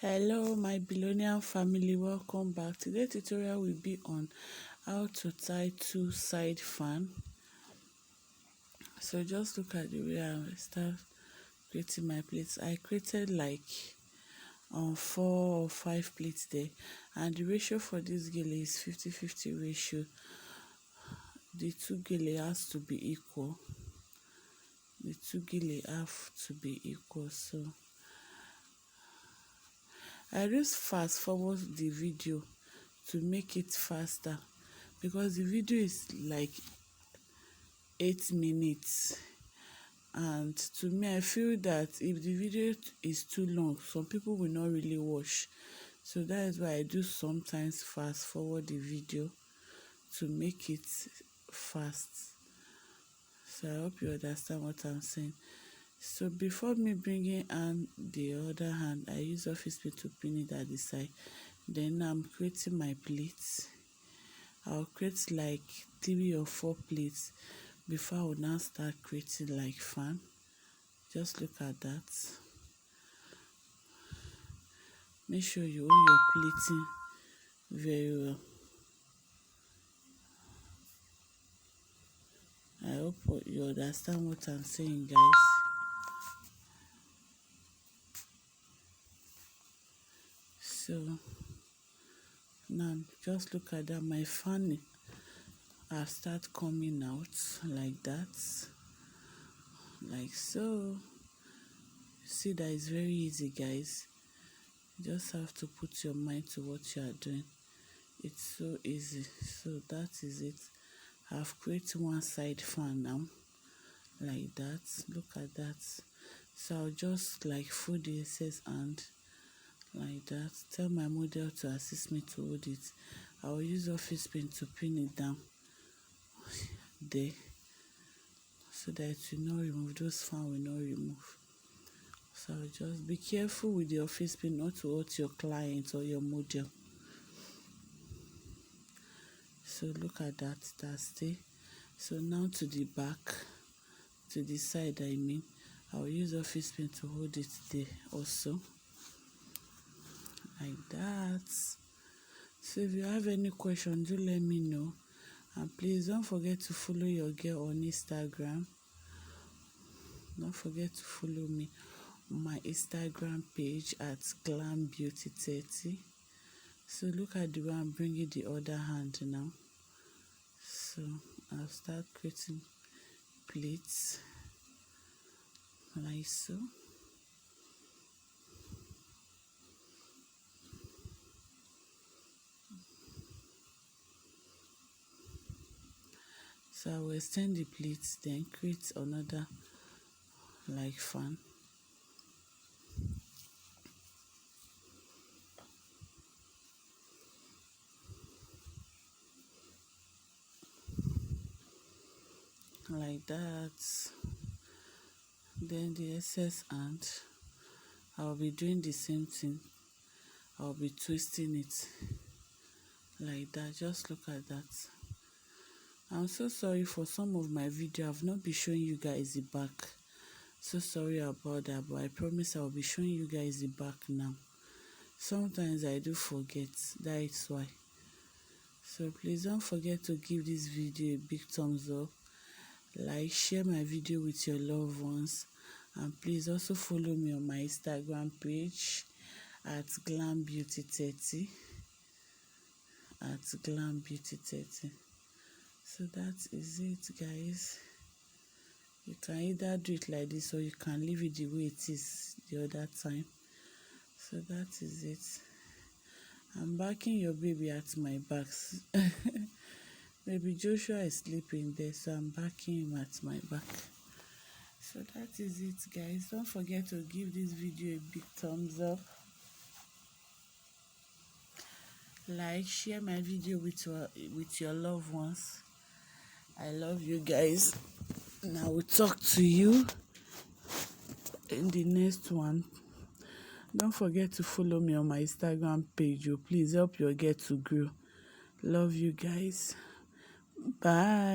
Hello my billionaire family, welcome back. Today's tutorial will be on how to tie two side fan. So just look at the way I start creating my pleats. I created like 4 or 5 pleats there, and the ratio for this gele is 50-50 ratio. The two gele has to be equal. So I just fast forward the video to make it faster because the video is like 8 minutes, and to me I feel that if the video is too long, some people will not really watch. So that is why I do sometimes fast forward the video to make it fast. So I hope you understand what I'm saying. So before me bringing on the other hand, I use office pin to pin it at the side. Then I'm creating my pleats. I'll create like 3 or 4 pleats before I will now start creating like fan. Just look at that. Make sure you hold your pleating very well. I hope you understand what I'm saying, guys. So now just look at that. My fan will start coming out like that, like so. See that it's very easy, guys. You just have to put your mind to what you are doing. It's so easy. So that is it. I've created one side fan now, like that. Look at that. So I'll just like fold the excess hand like that. Tell my model to assist me to hold it. I will use office pin to pin it down there so that it will not remove. Those fan will not remove. So just be careful with the office pin not to hurt your client or your model. So look at that, that's there. So now to the back, to the side I mean, I'll use office pin to hold it there also, like that. So if you have any question, do let me know, and please don't forget to follow your girl on Instagram. Don't forget to follow me on my Instagram page at glambeauty30. So look at the way I'm bringing the other hand now. So I'll start creating pleats like so. So I will extend the pleats, then create another like fan. Like that. Then the excess hand, I'll be doing the same thing. I'll be twisting it like that. Just look at that. I'm so sorry for some of my video I've not been showing you guys the back. So sorry about that, but I promise I'll be showing you guys the back now. Sometimes I do forget, that is why. So please don't forget to give this video a big thumbs up, like, share my video with your loved ones, and please also follow me on my Instagram page at glambeauty30. So that is it, guys. You can either do it like this or you can leave it the way it is the other time. So that is it. I'm backing your baby at my back. Maybe Joshua is sleeping there, so I'm backing him at my back. So that is it, guys. Don't forget to give this video a big thumbs up, like, share my video with your loved ones. I love you guys, and I will talk to you in the next one. Don't forget to follow me on my Instagram page. Please help your girl to grow. Love you guys. Bye.